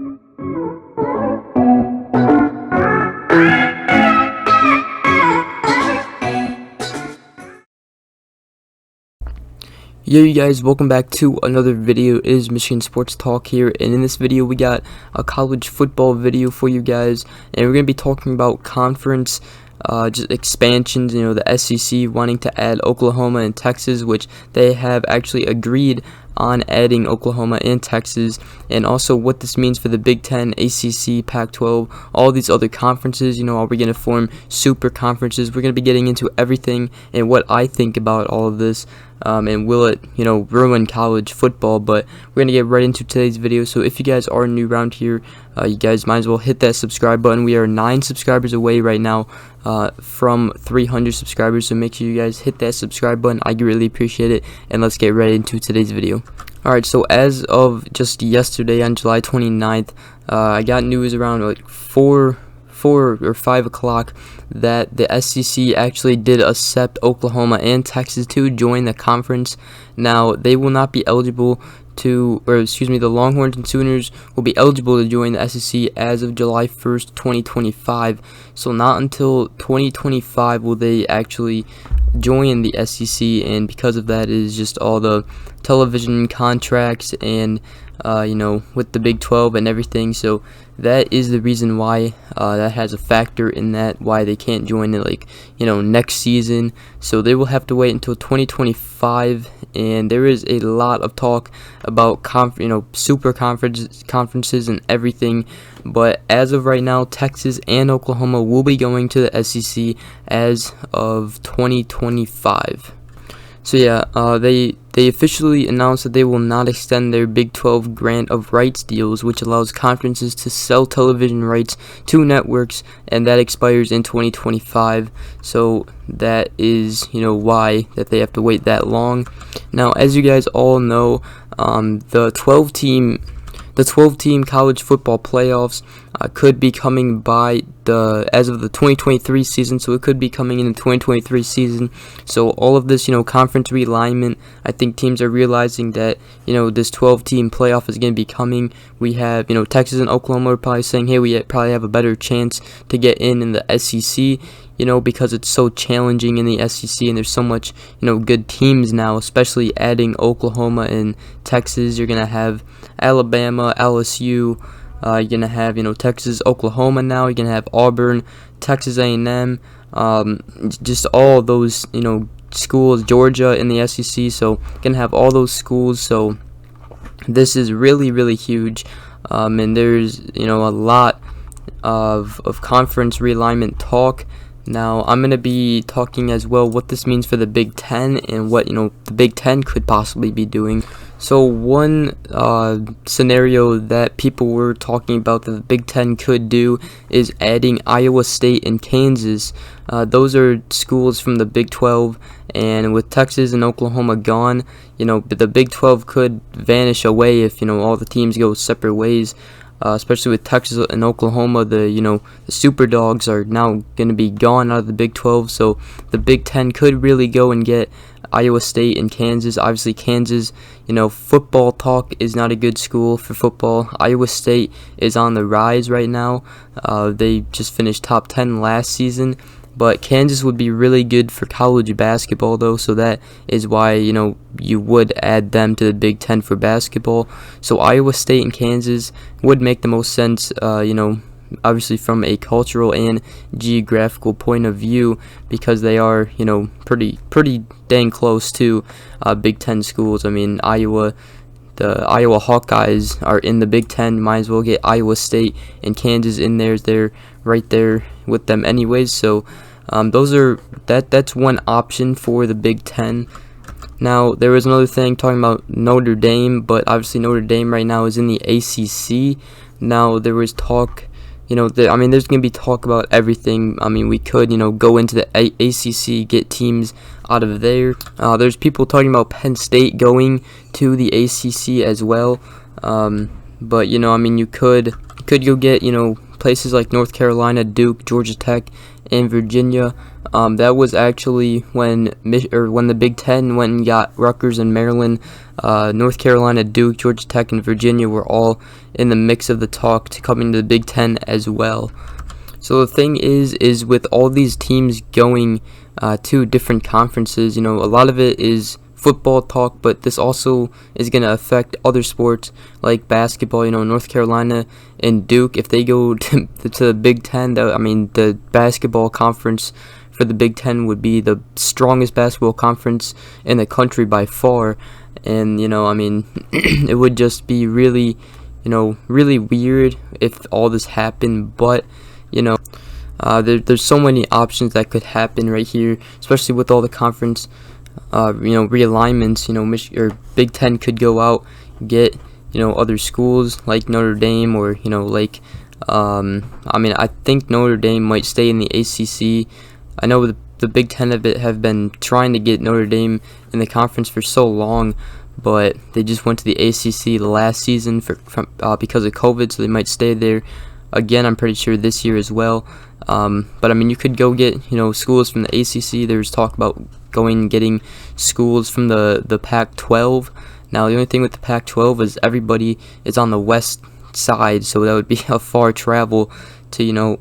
Yo, you guys, welcome back to another video. It is Michigan Sports Talk here, and in this video we got a college football video for you guys, and we're going to be talking about conference just expansions. You know, the SEC wanting to add Oklahoma and Texas, which they have actually agreed on adding Oklahoma and Texas, and also what this means for the Big Ten, ACC, Pac-12, all these other conferences. You know, are we going to form super conferences? We're going to be getting into everything and what I think about all of this, and will it, you know, ruin college football? But we're going to get right into today's video. So if you guys are new around here, you guys might as well hit that subscribe button. We are 9 subscribers away right now from 300 subscribers, so make sure you guys hit that subscribe button. I really appreciate it, and let's get right into today's video. Alright, so as of just yesterday on July 29th, I got news around like 4 or 5 o'clock that the SEC actually did accept Oklahoma and Texas to join the conference. Now, they will not be eligible to, or excuse me, the Longhorns and Sooners will be eligible to join the SEC as of July 1st, 2025. So not until 2025 will they actually join the SEC, and because of that is just all the television contracts and you know, with the Big 12 and everything. So that is the reason why that has a factor in that, why they can't join it, like, you know, next season. So they will have to wait until 2025, and there is a lot of talk about super conferences and everything. But as of right now, Texas and Oklahoma will be going to the SEC as of 2025. So yeah, they officially announced that they will not extend their Big 12 grant of rights deals, which allows conferences to sell television rights to networks, and that expires in 2025. So that is, you know, why that they have to wait that long. Now, as you guys all know, the 12-team college football playoffs could be coming as of the 2023 season, so it could be coming in the 2023 season. So all of this, you know, conference realignment, I think teams are realizing that, you know, this 12-team playoff is going to be coming. We have, you know, Texas and Oklahoma are probably saying, hey, we probably have a better chance to get in the SEC, you know, because it's so challenging in the SEC, and there's so much, you know, good teams now, especially adding Oklahoma and Texas. You're going to have Alabama, LSU, you're going to have, you know, Texas, Oklahoma now. You're going to have Auburn, Texas A&M, just all those, you know, schools, Georgia in the SEC. So you're going to have all those schools. So this is really, really huge. And there's, you know, a lot of conference realignment talk. Now, I'm going to be talking as well what this means for the Big Ten and what, you know, the Big Ten could possibly be doing. So one scenario that people were talking about that the Big Ten could do is adding Iowa State and Kansas. Those are schools from the Big 12, and with Texas and Oklahoma gone, you know, the Big 12 could vanish away if, you know, all the teams go separate ways. Especially with Texas and Oklahoma, the Super Dogs are now going to be gone out of the Big 12, so the Big 10 could really go and get Iowa State and Kansas. Obviously, Kansas, you know, football talk is not a good school for football. Iowa State is on the rise right now. They just finished top 10 last season. But Kansas would be really good for college basketball, though, so that is why, you know, you would add them to the Big Ten for basketball. So Iowa State and Kansas would make the most sense, you know, obviously from a cultural and geographical point of view, because they are, you know, pretty dang close to Big Ten schools. I mean, the Iowa Hawkeyes are in the Big Ten. Might as well get Iowa State and Kansas in there. They're right there with them anyways. So that's one option for the Big Ten. Now, there was another thing talking about Notre Dame, but obviously Notre Dame right now is in the ACC. Now, there was talk, you know, there's going to be talk about everything. I mean, we could, you know, go into the ACC, get teams out of there. There's people talking about Penn State going to the ACC as well. But, you know, I mean, you could go get, you know, places like North Carolina, Duke, Georgia Tech, and Virginia. That was actually when the Big Ten went and got Rutgers and Maryland, North Carolina, Duke, Georgia Tech, and Virginia were all in the mix of the talk to come into the Big Ten as well. So the thing is with all these teams going to different conferences, a lot of it is football talk, but this also is going to affect other sports like basketball. North Carolina and Duke, if they go to the Big Ten, the basketball conference for the Big Ten would be the strongest basketball conference in the country by far. And it would just be really really weird if all this happened. But there's so many options that could happen right here, especially with all the conference realignments. Big Ten could go out, get other schools like Notre Dame, or I think Notre Dame might stay in the ACC. I know the Big Ten have been trying to get Notre Dame in the conference for so long, but they just went to the ACC last season because of COVID, so they might stay there again, I'm pretty sure, this year as well. But you could go get schools from the ACC. There's talk about getting schools from the Pac-12. Now the only thing with the Pac-12 is everybody is on the west side, so that would be a far travel to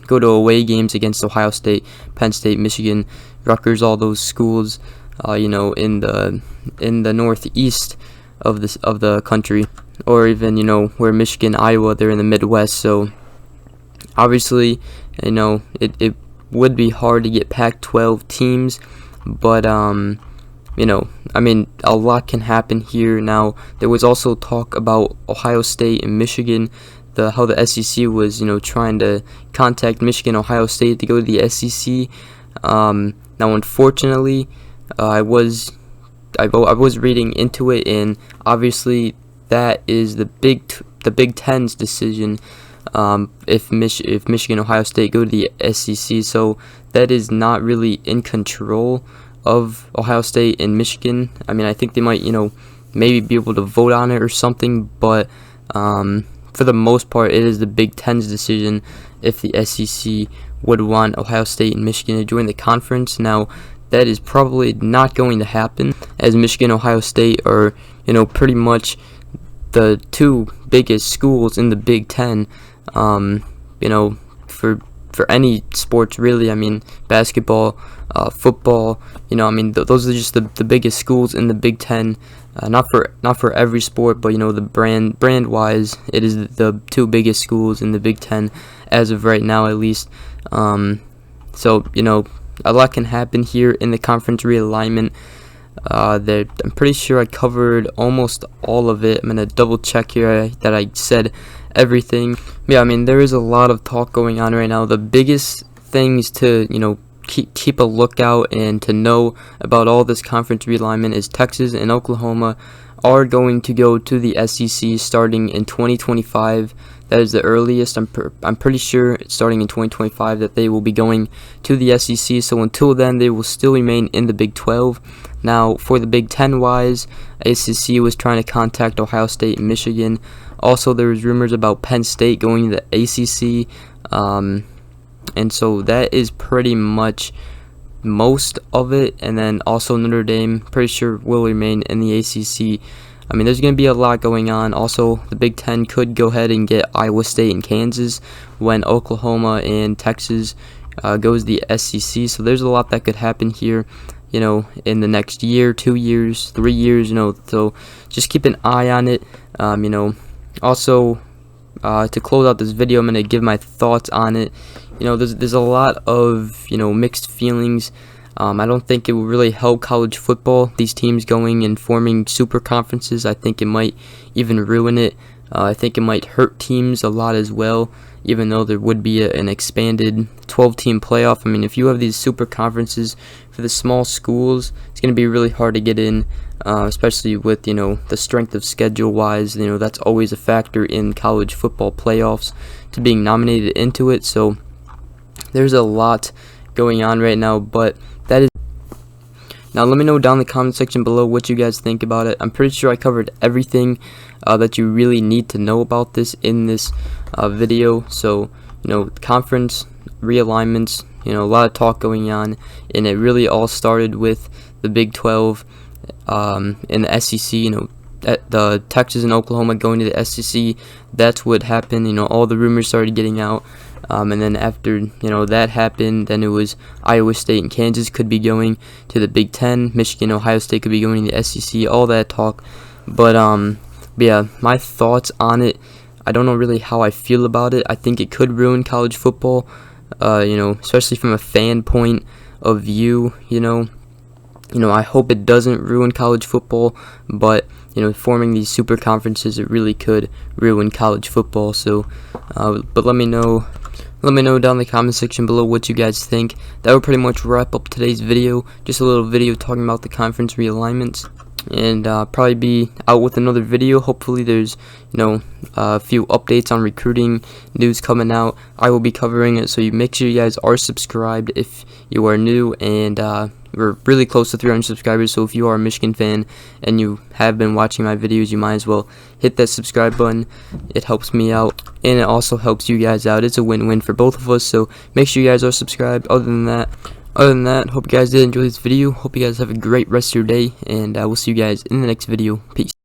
go to away games against Ohio State, Penn State, Michigan, Rutgers, all those schools in the northeast of the country, or even where Michigan, Iowa, they're in the Midwest. So obviously it would be hard to get Pac-12 teams, but a lot can happen here. Now there was also talk about Ohio State and Michigan, how the SEC was trying to contact Michigan, Ohio State to go to the SEC. Now unfortunately, I was reading into it, and obviously that is the Big Ten's decision. If Michigan, Ohio State go to the SEC, so that is not really in control of Ohio State and Michigan. I think they might maybe be able to vote on it or something, but for the most part, it is the Big Ten's decision if the SEC would want Ohio State and Michigan to join the conference. Now that is probably not going to happen, as Michigan, Ohio State are pretty much the two biggest schools in the Big Ten. For any sports really. Basketball, football. Those are just the biggest schools in the Big Ten. Not for every sport, but the brand wise, it is the two biggest schools in the Big Ten as of right now, at least. So a lot can happen here in the conference realignment. I'm pretty sure I covered almost all of it. I'm gonna double check here that I said everything. Yeah, there is a lot of talk going on right now. The biggest things to keep a lookout and to know about all this conference realignment is Texas and Oklahoma are going to go to the SEC starting in 2025. That is the earliest. I'm pretty sure it's starting in 2025 that they will be going to the SEC. So until then, they will still remain in the Big 12. Now, for the Big 10 wise, ACC was trying to contact Ohio State and Michigan. Also, there was rumors about Penn State going to the ACC. And so that is pretty much most of it. And then also Notre Dame, pretty sure, will remain in the ACC. There's going to be a lot going on. Also, the Big Ten could go ahead and get Iowa State and Kansas when Oklahoma and Texas goes the SEC. So there's a lot that could happen here, in the next year, 2 years, 3 years, so just keep an eye on it. Also, to close out this video, I'm going to give my thoughts on it. There's a lot of, mixed feelings. I don't think it will really help college football, these teams going and forming super conferences. I think it might even ruin it. I think it might hurt teams a lot as well, even though there would be an expanded 12-team playoff. If you have these super conferences for the small schools, it's going to be really hard to get in, especially with, the strength of schedule-wise. That's always a factor in college football playoffs to being nominated into it. So there's a lot going on right now, but that is. Now let me know down in the comment section below what you guys think about it. I'm pretty sure I covered everything that you really need to know about this in this video. So conference realignments, a lot of talk going on, and it really all started with the Big 12 and the SEC. The Texas and Oklahoma going to the SEC. That's what happened. All the rumors started getting out. And then after that happened, then it was Iowa State and Kansas could be going to the Big 10. Michigan, Ohio State could be going to the SEC. All that talk, but yeah, my thoughts on it. I don't know really how I feel about it. I think it could ruin college football. Especially from a fan point of view. I hope it doesn't ruin college football, but forming these super conferences, it really could ruin college football. So, but let me know down in the comment section below what you guys think. That would pretty much wrap up today's video. Just a little video talking about the conference realignments, and probably be out with another video. Hopefully there's a few updates on recruiting news coming out. I will be covering it, so you make sure you guys are subscribed if you are new, and we're really close to 300 subscribers, so if you are a Michigan fan and you have been watching my videos, you might as well hit that subscribe button. It helps me out, and it also helps you guys out. It's a win-win for both of us, so make sure you guys are subscribed. Other than that, hope you guys did enjoy this video. Hope you guys have a great rest of your day, and I will see you guys in the next video. Peace.